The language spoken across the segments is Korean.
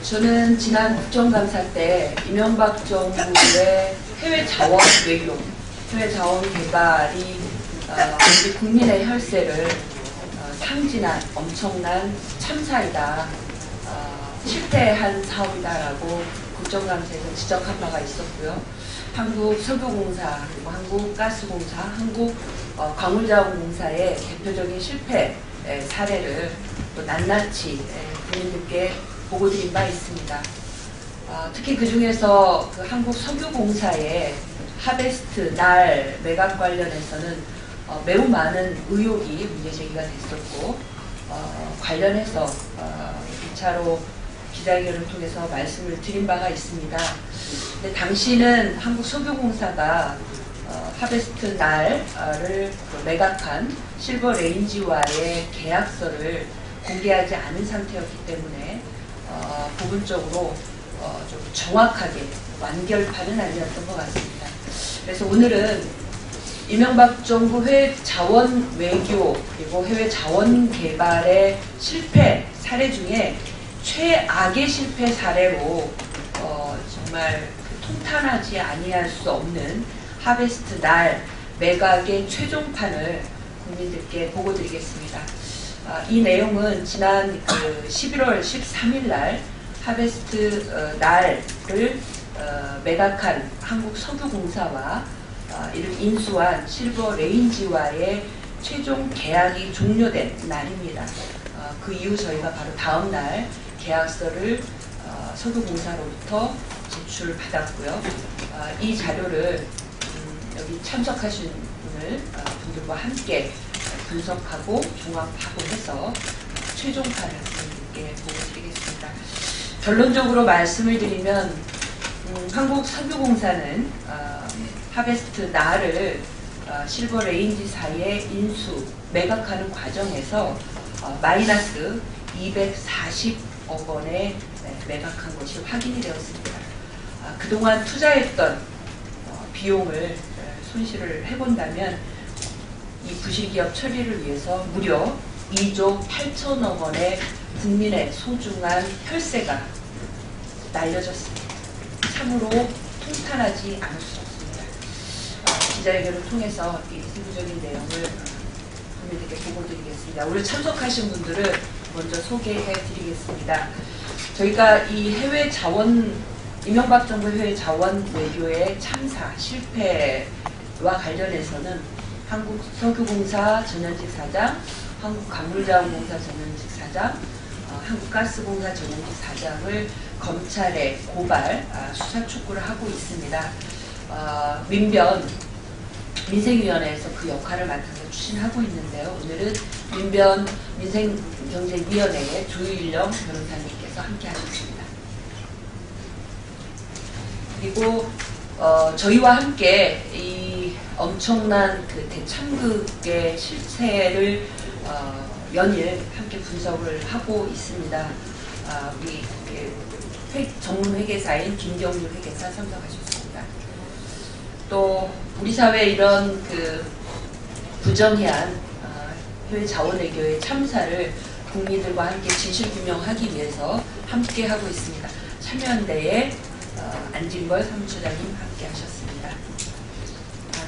저는 지난 국정감사 때 이명박 정부의 해외 자원 외교, 해외 자원 개발이 우리 국민의 혈세를 탕진한 엄청난 참사이다, 실패한 사업이다라고 국정감사에서 지적한 바가 있었고요. 한국석유공사, 그리고 한국가스공사, 한국광물자원공사의 대표적인 실패 사례를 또 낱낱이 국민들께 보고드린 바 있습니다. 특히 그 중에서 그 한국석유공사의 하베스트 날 매각 관련해서는 매우 많은 의혹이 문제 제기가 됐었고, 관련해서 2차로 기자회견을 통해서 말씀을 드린 바가 있습니다. 근데 당시는 한국석유공사가 하베스트 날을 매각한 실버레인지와의 계약서를 공개하지 않은 상태였기 때문에 부분적으로 좀 정확하게 완결판은 아니었던 것 같습니다. 그래서 오늘은 이명박 정부 해외 자원 외교 그리고 해외 자원 개발의 실패 사례 중에 최악의 실패 사례로 정말 통탄하지 아니할 수 없는 하베스트 날 매각의 최종판을 국민들께 보고드리겠습니다. 이 내용은 지난 11월 13일 날 하베스트 날을 매각한 한국석유공사와 이를 인수한 실버레인지와의 최종 계약이 종료된 날입니다. 그 이후 저희가 바로 다음 날 계약서를 석유공사로부터 제출받았고요. 이 자료를 여기 참석하신 분들과 함께 분석하고 종합하고 해서 최종판을 국민들께 보고드리겠습니다. 결론적으로 말씀을 드리면 한국석유공사는 하베스트 날을 실버레인지사의 인수 매각하는 과정에서 마이너스 240억 원에 매각한 것이 확인이 되었습니다. 그동안 투자했던 비용을 손실을 해본다면 이 부실기업 처리를 위해서 무려 2조 8천억 원의 국민의 소중한 혈세가 날려졌습니다. 참으로 통탄하지 않을 수 없습니다. 기자회견을 통해서 이 세부적인 내용을 국민들께 보고드리겠습니다. 오늘 참석하신 분들을 먼저 소개해 드리겠습니다. 저희가 이 해외 자원, 이명박 정부 해외 자원 외교의 참사, 실패와 관련해서는 한국석유공사 전현직 사장, 한국광물자원공사 전현직 사장, 한국가스공사 전현직 사장을 검찰에 고발, 수사 촉구를 하고 있습니다. 민생위원회에서 그 역할을 맡아서 추진하고 있는데요. 오늘은 민변 민생경제위원회의 조일령 변호사님께서 함께 하셨습니다. 그리고 저희와 함께 이 엄청난 그 대참극의 실체를 연일 함께 분석을 하고 있습니다. 우리 전문 회계사인 김경률 회계사 참석하셨습니다. 또 우리 사회 이런 그 부정한 해외 자원외교의 참사를 국민들과 함께 진실규명하기 위해서 함께 하고 있습니다. 참여연대의 안진걸 사무처장님 함께 하셨습니다.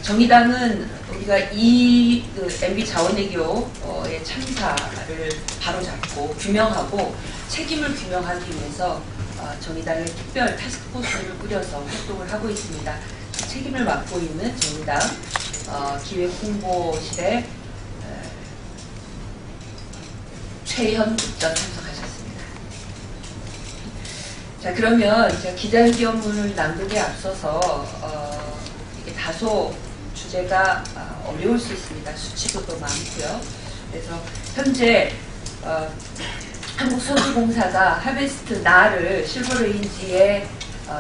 정의당은 우리가 이 MB 자원외교의 참사를 바로잡고 규명하고 책임을 규명하기 위해서 정의당의 특별 타스크포스를 꾸려서 활동을 하고 있습니다. 책임을 맡고 있는 정의당 기획홍보실의 최현 국장 참석하셨습니다. 자, 그러면 제가 기자회견문을 낭독에 앞서서 이게 다소 주제가 어려울 수 있습니다. 수치도 많고요. 그래서 현재 한국석유공사가 하베스트 날을 실버레인지에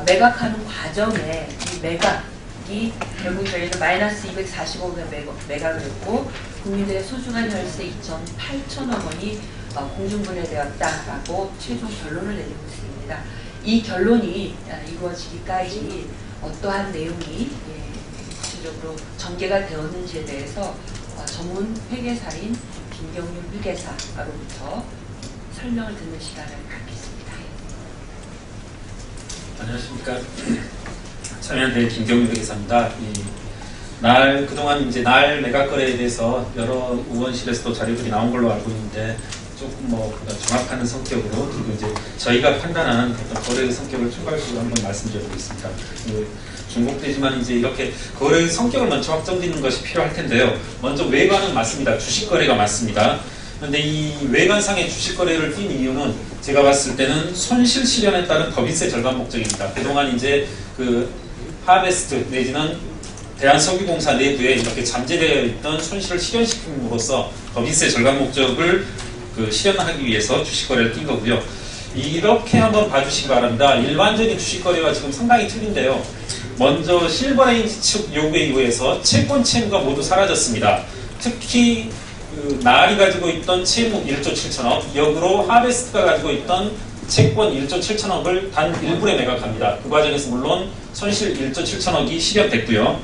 매각하는 과정에 이 매각이 결국 저희는 마이너스 245억에 매각을 했고 국민들의 소중한 혈세 2,800억 원이 공중분해되었다라고 최종 결론을 내리고 있습니다. 이 결론이 이루어지기까지 어떠한 내용이 구체적으로 전개가 되었는지에 대해서 전문 회계사인 김경률 회계사로부터 설명을 듣는 시간을 갖겠습니다. 안녕하십니까. 참여연대 김경유 회계사입니다. 그동안 이제 날 매각 거래에 대해서 여러 의원실에서도 자료들이 나온 걸로 알고 있는데 조금 정확한 성격으로 그리고 이제 저희가 판단한 어떤 거래의 성격을 총괄적으로 한번 말씀드려보겠습니다. 중복되지만 이제 이렇게 거래의 성격을 먼저 확정짓는 것이 필요할 텐데요. 먼저 외관은 맞습니다. 주식 거래가 맞습니다. 그런데 이 외관상의 주식 거래를 띈 이유는 제가 봤을 때는 손실 실현에 따른 법인세 절감 목적입니다. 그동안 이제 그 하베스트 내지는 대한석유공사 내부에 이렇게 잠재되어 있던 손실을 실현시킴으로써 법인세 절감 목적을 실현하기 위해서 주식 거래를 띈 거고요. 이렇게 한번 봐주시기 바랍니다. 일반적인 주식 거래와 지금 상당히 틀린데요. 먼저 실버레인지 측 요구에 의해서 채권 채무가 모두 사라졌습니다. 특히 나알이 가지고 있던 채무 1조 7천억, 역으로 하베스트가 가지고 있던 채권 1조 7천억을 단 1분에 매각합니다. 그 과정에서 물론 손실 1조 7천억이 실현됐고요.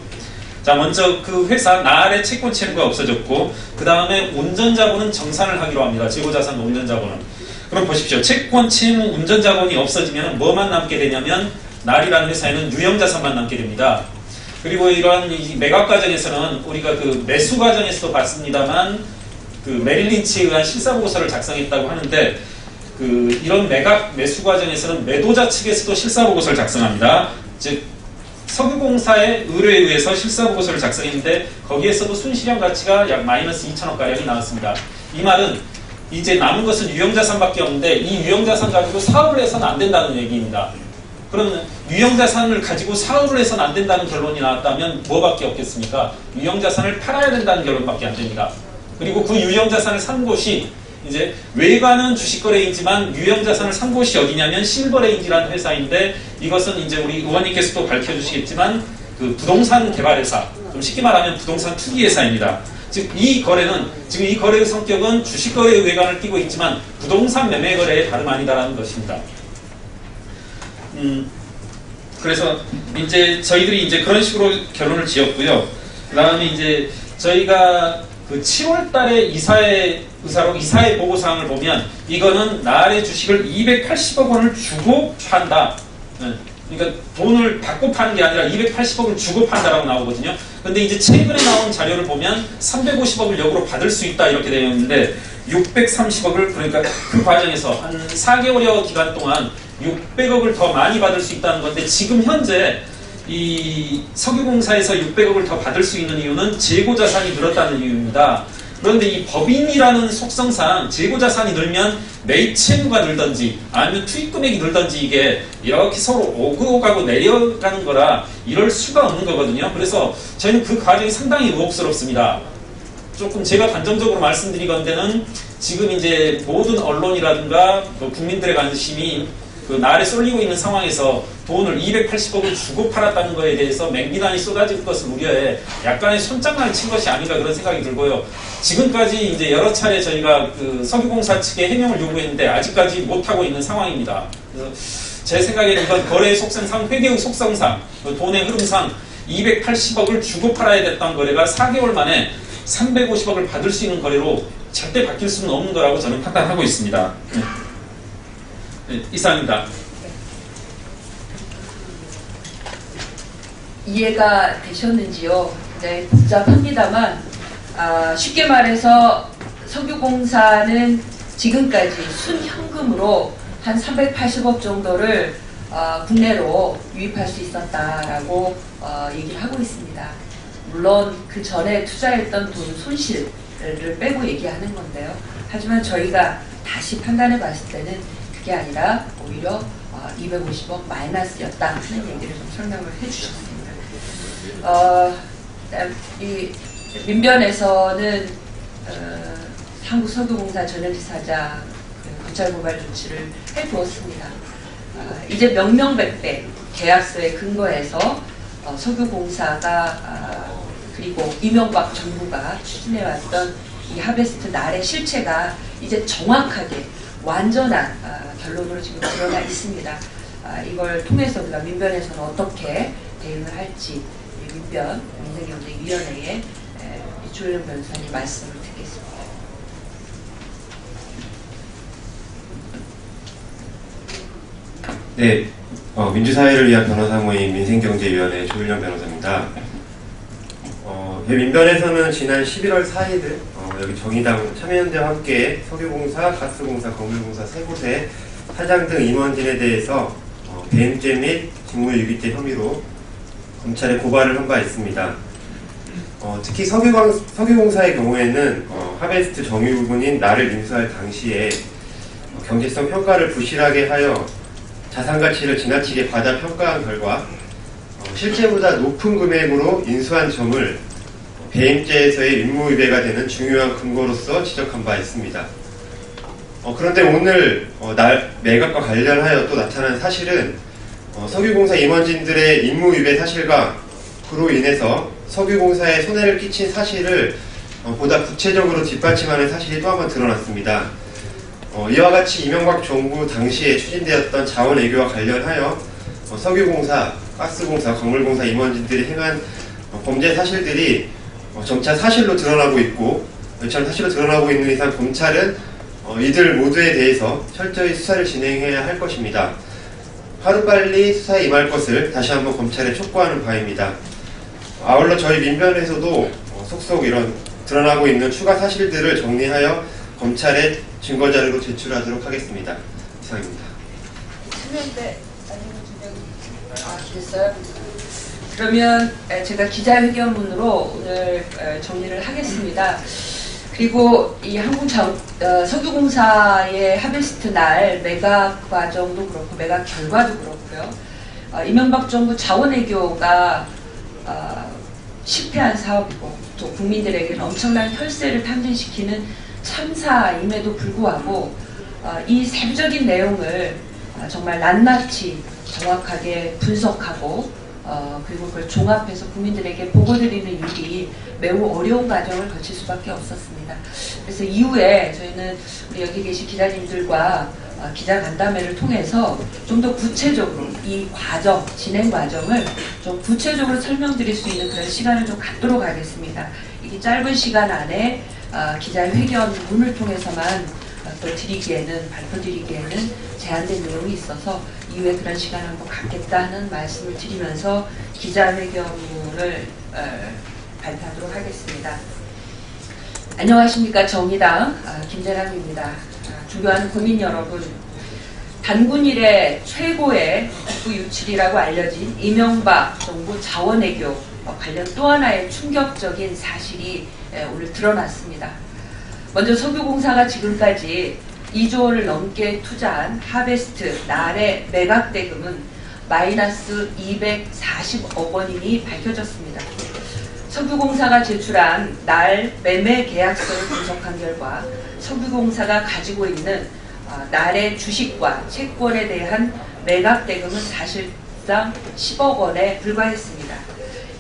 자, 먼저 그 회사 나알의 채권 채무가 없어졌고, 그 다음에 운전자본은 정산을 하기로 합니다. 재고자산 운전자본은. 그럼 보십시오. 채권 채무 운전자본이 없어지면 뭐만 남게 되냐면 나알이라는 회사에는 유형자산만 남게 됩니다. 그리고 이러한 이 매각 과정에서는 우리가 그 매수 과정에서도 봤습니다만 그 메릴 린치에 의한 실사보고서를 작성했다고 하는데 이런 매각 매수 과정에서는 매도자 측에서도 실사보고서를 작성합니다. 즉 석유공사의 의뢰에 의해서 실사보고서를 작성했는데 거기에서도 순실현 가치가 약 마이너스 2천억 가량이 나왔습니다. 이 말은 이제 남은 것은 유형자산밖에 없는데 이 유형자산 가지고 사업을 해서는 안 된다는 얘기입니다. 그러면 유형자산을 가지고 사업을 해서는 안 된다는 결론이 나왔다면 뭐밖에 없겠습니까? 유형자산을 팔아야 된다는 결론밖에 안 됩니다. 그리고 그 유형자산을 산 곳이 이제 외관은 주식거래이지만 유형자산을 산 곳이 어디냐면 실버레인지라는 회사인데, 이것은 이제 우리 의원님께서도 밝혀주시겠지만 그 부동산 개발회사, 좀 쉽게 말하면 부동산 투기회사입니다. 즉 이 거래는 지금 이 거래의 성격은 주식거래의 외관을 띠고 있지만 부동산 매매 거래에 다름 아니다라는 것입니다. 그래서 이제 저희들이 이제 그런 식으로 결론을 지었고요. 그 다음에 이제 저희가 그 7월 달에 이사의 보고사항을 보면 이거는 나알의 주식을 280억 원을 주고 판다. 그러니까 돈을 받고 파는 게 아니라 280억을 주고 판다라고 나오거든요. 근데 이제 최근에 나온 자료를 보면 350억을 역으로 받을 수 있다 이렇게 되어 있는데 630억을 그러니까 그 과정에서 한 4개월여 기간 동안 600억을 더 많이 받을 수 있다는 건데, 지금 현재 이 석유공사에서 600억을 더 받을 수 있는 이유는 재고자산이 늘었다는 이유입니다. 그런데 이 법인이라는 속성상 재고자산이 늘면 매입 채무가 늘든지 아니면 투입금액이 늘든지 이게 이렇게 서로 오고 가고 내려가는 거라 이럴 수가 없는 거거든요. 그래서 저희는 그 과정이 상당히 의혹스럽습니다. 조금 제가 단정적으로 말씀드리건대는 지금 이제 모든 언론이라든가 국민들의 관심이 그 나알에 쏠리고 있는 상황에서 돈을 280억을 주고 팔았다는 것에 대해서 맹비난이 쏟아질 것을 우려해 약간의 손장난을 친 것이 아닌가 그런 생각이 들고요. 지금까지 이제 여러 차례 저희가 그 석유공사 측에 해명을 요구했는데 아직까지 못하고 있는 상황입니다. 그래서 제 생각에는 이건 거래의 속성상, 회계의 속성상, 돈의 흐름상 280억을 주고 팔아야 됐던 거래가 4개월 만에 350억을 받을 수 있는 거래로 절대 바뀔 수는 없는 거라고 저는 판단하고 있습니다. 네, 이상입니다. 이해가 되셨는지요? 네, 복잡합니다만 쉽게 말해서 석유공사는 지금까지 순현금으로 한 380억 정도를 국내로 유입할 수 있었다라고 얘기를 하고 있습니다. 물론 그 전에 투자했던 돈 손실을 빼고 얘기하는 건데요. 하지만 저희가 다시 판단해 봤을 때는 그게 아니라 오히려 250억 마이너스였다 하는 얘기를 좀 설명을 해주셨습니다. 이 민변에서는 한국석유공사 전현지사장 검찰고발 조치를 해두었습니다. 이제 명명백백 계약서에 근거해서 석유공사가 그리고 이명박 정부가 추진해왔던 이 하베스트 나알의 실체가 이제 정확하게 완전한 결론으로 지금 드러나 있습니다. 이걸 통해서 우리가 민변에서는 어떻게 대응을 할지 민변 민생경제위원회에 조영 변호사님 말씀을 듣겠습니다. 네, 민주사회를 위한 변호사 모임 민생경제위원회 조일영 변호사입니다. 민변에서는 지난 11월 4일 여기 정의당 참여연대와 함께 석유공사, 가스공사, 건물공사 세 곳의 사장 등 임원진에 대해서 배임죄 및 직무유기죄 혐의로 검찰에 고발을 한 바 있습니다. 특히 석유공사의 경우에는 하베스트 정유군인 나를 인수할 당시에 경제성 평가를 부실하게 하여 자산가치를 지나치게 과다평가한 결과 실제보다 높은 금액으로 인수한 점을 배임죄에서의 임무위배가 되는 중요한 근거로서 지적한 바 있습니다. 그런데 오늘 매각과 관련하여 또 나타난 사실은 석유공사 임원진들의 임무위배 사실과 그로 인해서 석유공사에 손해를 끼친 사실을 보다 구체적으로 뒷받침하는 사실이 또 한 번 드러났습니다. 이와 같이 이명박 정부 당시에 추진되었던 자원외교와 관련하여 석유공사, 가스공사, 건물공사 임원진들이 행한 범죄 사실들이 점차 사실로 드러나고 있고, 이처럼 사실로 드러나고 있는 이상 검찰은 이들 모두에 대해서 철저히 수사를 진행해야 할 것입니다. 하루빨리 수사에 임할 것을 다시 한번 검찰에 촉구하는 바입니다. 아울러 저희 민변에서도 속속 이런 드러나고 있는 추가 사실들을 정리하여 검찰에 증거자료로 제출하도록 하겠습니다. 이상입니다. 참여연대 됐어요? 그러면 제가 기자회견문으로 오늘 정리를 하겠습니다. 그리고 이 석유공사의 하베스트 날 매각 과정도 그렇고 매각 결과도 그렇고요. 이명박 정부 자원외교가 실패한 사업이고 또 국민들에게는 엄청난 혈세를 탕진시키는 참사임에도 불구하고 이 세부적인 내용을 정말 낱낱이 정확하게 분석하고 그리고 그걸 종합해서 국민들에게 보고드리는 일이 매우 어려운 과정을 거칠 수밖에 없었습니다. 그래서 이후에 저희는 우리 여기 계신 기자님들과 기자 간담회를 통해서 좀 더 구체적으로 이 과정, 진행 과정을 좀 구체적으로 설명드릴 수 있는 그런 시간을 좀 갖도록 하겠습니다. 이게 짧은 시간 안에 기자회견문을 통해서만 또 발표드리기에는 제한된 내용이 있어서 이후에 그런 시간을 한번 갖겠다는 말씀을 드리면서 기자회견문을 발표하도록 하겠습니다. 안녕하십니까. 정의당 김재남입니다. 존경하는 국민 여러분, 단군 이래 최고의 국부유출이라고 알려진 이명박 정부 자원외교 관련 또 하나의 충격적인 사실이 오늘 드러났습니다. 먼저 석유공사가 지금까지 2조 원을 넘게 투자한 하베스트 날의 매각 대금은 마이너스 240억 원임이 밝혀졌습니다. 석유공사가 제출한 날 매매 계약서를 분석한 결과 석유공사가 가지고 있는 날의 주식과 채권에 대한 매각 대금은 사실상 10억 원에 불과했습니다.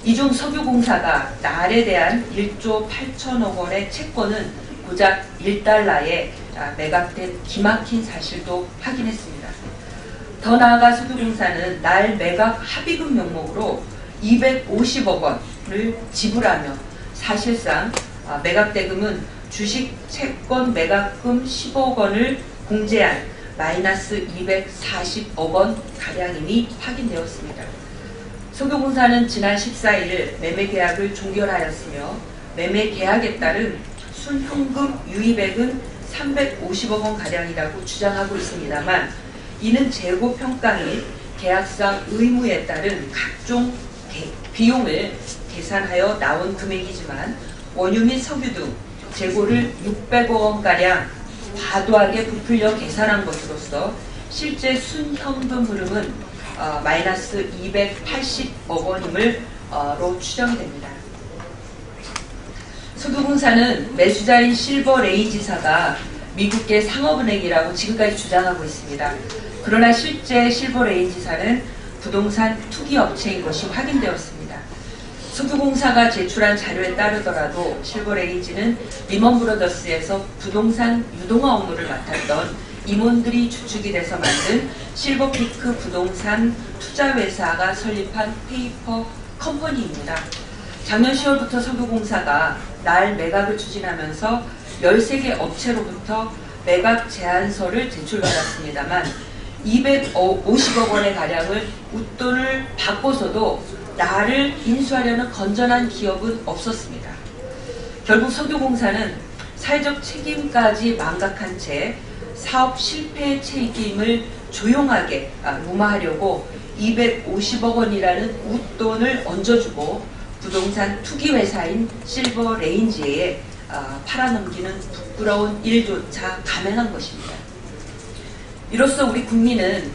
이 중 석유공사가 날에 대한 1조 8천억 원의 채권은 고작 1달러에 매각된 기막힌 사실도 확인했습니다. 더 나아가 석유공사는 날 매각 합의금 명목으로 250억 원을 지불하며 사실상 매각 대금은 주식 채권 매각금 10억 원을 공제한 마이너스 240억 원 가량임이 확인되었습니다. 석유공사는 지난 14일 매매 계약을 종결하였으며 매매 계약에 따른 순현금 유입액은 350억 원 가량이라고 주장하고 있습니다만 이는 재고 평가 및 계약상 의무에 따른 각종 비용을 계산하여 나온 금액이지만 원유 및 석유 등 재고를 600억 원가량 과도하게 부풀려 계산한 것으로서 실제 순현금 흐름은 마이너스 280억 원임으로 추정이 됩니다. 석유공사는 매수자인 실버레이 지사가 미국계 상업은행이라고 지금까지 주장하고 있습니다. 그러나 실제 실버레이 지사는 부동산 투기업체인 것이 확인되었습니다. 석유공사가 제출한 자료에 따르더라도 실버레이지는 리먼브러더스에서 부동산 유동화 업무를 맡았던 임원들이 주축이 돼서 만든 실버피크 부동산 투자회사가 설립한 페이퍼 컴퍼니입니다. 작년 10월부터 석유공사가 날 매각을 추진하면서 13개 업체로부터 매각 제안서를 제출받았습니다만 250억 원의 가량을 웃돈을 받고서도 나를 인수하려는 건전한 기업은 없었습니다. 결국 석유공사는 사회적 책임까지 망각한 채 사업 실패의 책임을 조용하게 무마하려고 250억 원이라는 웃돈을 얹어주고 부동산 투기회사인 실버레인지에 팔아넘기는 부끄러운 일조차 감행한 것입니다. 이로써 우리 국민은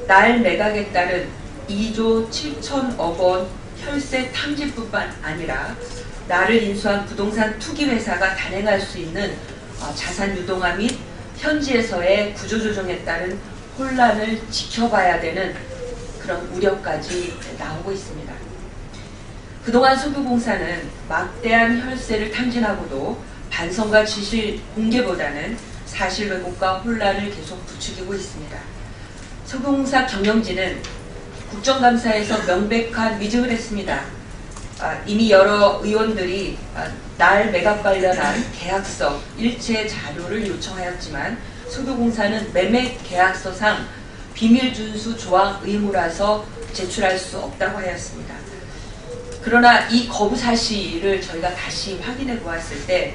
날 매각에 따른 2조 7천억 원 혈세 탕진뿐만 아니라 나를 인수한 부동산 투기회사가 단행할 수 있는 자산 유동화 및 현지에서의 구조조정에 따른 혼란을 지켜봐야 되는 그런 우려까지 나오고 있습니다. 그동안 석유공사는 막대한 혈세를 탕진하고도 반성과 진실 공개보다는 사실 왜곡과 혼란을 계속 부추기고 있습니다. 석유공사 경영진은 국정감사에서 명백한 위증을 했습니다. 이미 여러 의원들이 날 매각 관련한 계약서 일체 자료를 요청하였지만 석유공사는 매매 계약서상 비밀 준수 조항 의무라서 제출할 수 없다고 하였습니다. 그러나 이 거부 사실을 저희가 다시 확인해 보았을 때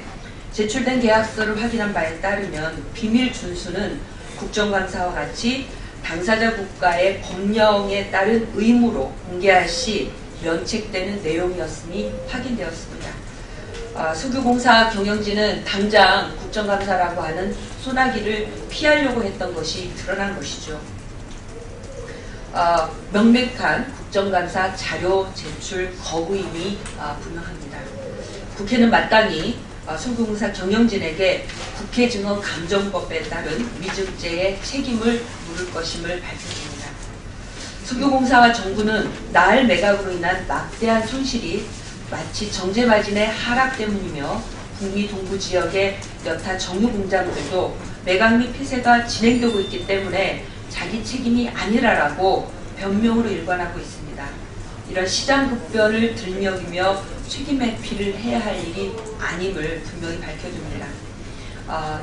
제출된 계약서를 확인한 바에 따르면 비밀 준수는 국정감사와 같이 당사자 국가의 법령에 따른 의무로 공개할 시 면책되는 내용이었음이 확인되었습니다. 석유공사 경영진은 당장 국정감사라고 하는 소나기를 피하려고 했던 것이 드러난 것이죠. 명백한 국정감사 자료 제출 거부임이 분명합니다. 국회는 마땅히 석유공사 경영진에게 국회증언감정법에 따른 위증죄의 책임을 물을 것임을 밝혔습니다. 석유공사와 정부는 날 매각으로 인한 막대한 손실이 마치 정제마진의 하락 때문이며 북미 동부 지역의 여타 정유공장들도 매각 및 폐쇄가 진행되고 있기 때문에 자기 책임이 아니라라고 변명으로 일관하고 있습니다. 이런 시장급변을 들먹이며 책임 회피를 해야 할 일이 아님을 분명히 밝혀줍니다.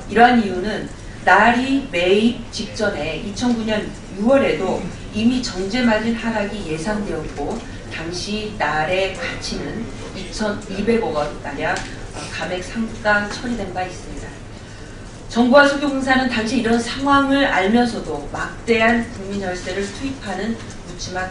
이러한 이유는 날이 매입 직전에 2009년 6월에도 이미 정제마진 하락이 예상되었고 당시 날의 가치는 2,200억 원가량 감액 상가 처리된 바 있습니다. 정부와 석유공사는 당시 이런 상황을 알면서도 막대한 국민 혈세를 투입하는 묻지마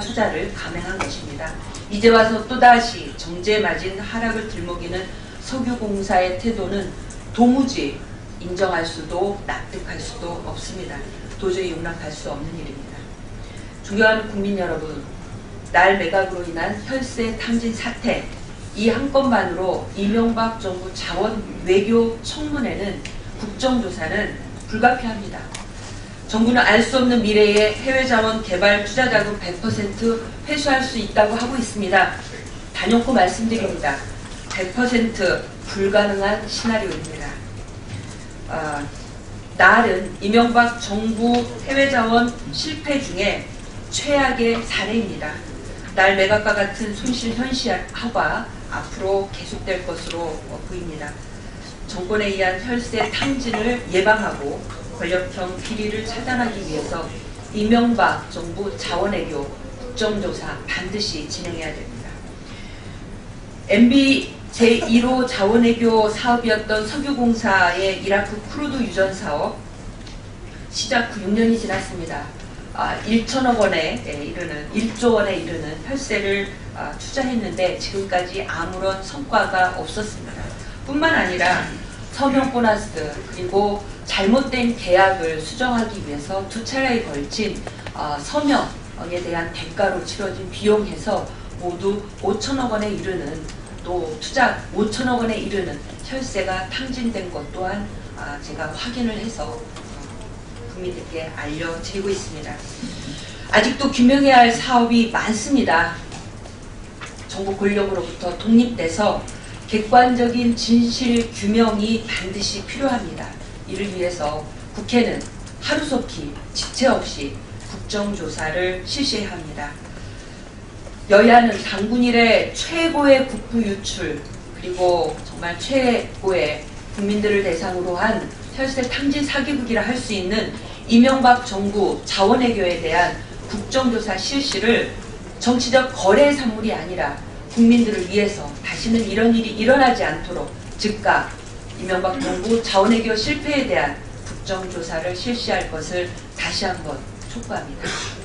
투자를 감행한 것입니다. 이제 와서 또다시 정제마진 하락을 들먹이는 석유공사의 태도는 도무지 인정할 수도 납득할 수도 없습니다. 도저히 용납할 수 없는 일입니다. 존경하는 국민 여러분, 날 매각으로 인한 혈세 탕진 사태, 이 한 건만으로 이명박 정부 자원 외교 청문회는 국정조사는 불가피합니다. 정부는 알 수 없는 미래의 해외 자원 개발 투자 자금 100% 회수할 수 있다고 하고 있습니다. 단연코 말씀드립니다. 100% 불가능한 시나리오입니다. 날은 이명박 정부 해외 자원 실패 중에 최악의 사례입니다. 날 매각과 같은 손실 현실화가 앞으로 계속될 것으로 보입니다. 정권에 의한 혈세 탕진을 예방하고 권력형 비리를 차단하기 위해서 이명박 정부 자원외교 국정조사 반드시 진행해야 됩니다. MB 제1호 자원외교 사업이었던 석유공사의 이라크 크루드 유전 사업 시작 후 6년이 지났습니다. 1천억 원에 이르는 1조 원에 이르는 혈세를 투자했는데 지금까지 아무런 성과가 없었습니다. 뿐만 아니라 서명 보너스 그리고 잘못된 계약을 수정하기 위해서 두 차례에 걸친 서명에 대한 대가로 치러진 비용에서 모두 5천억 원에 이르는 또 투자 5천억 원에 이르는 혈세가 탕진된 것 또한 제가 확인을 해서 국민들께 알려드리고 있습니다. 아직도 규명해야 할 사업이 많습니다. 정부 권력으로부터 독립돼서 객관적인 진실 규명이 반드시 필요합니다. 이를 위해서 국회는 하루속히 지체 없이 국정조사를 실시해야 합니다. 여야는 당군 이래 최고의 국부 유출 그리고 정말 최고의 국민들을 대상으로 한 혈세 탕진 사기극이라 할 수 있는 이명박 정부 자원외교에 대한 국정조사 실시를 정치적 거래 산물이 아니라 국민들을 위해서 다시는 이런 일이 일어나지 않도록 즉각 이명박 정부 자원외교 실패에 대한 국정조사를 실시할 것을 다시 한번 촉구합니다.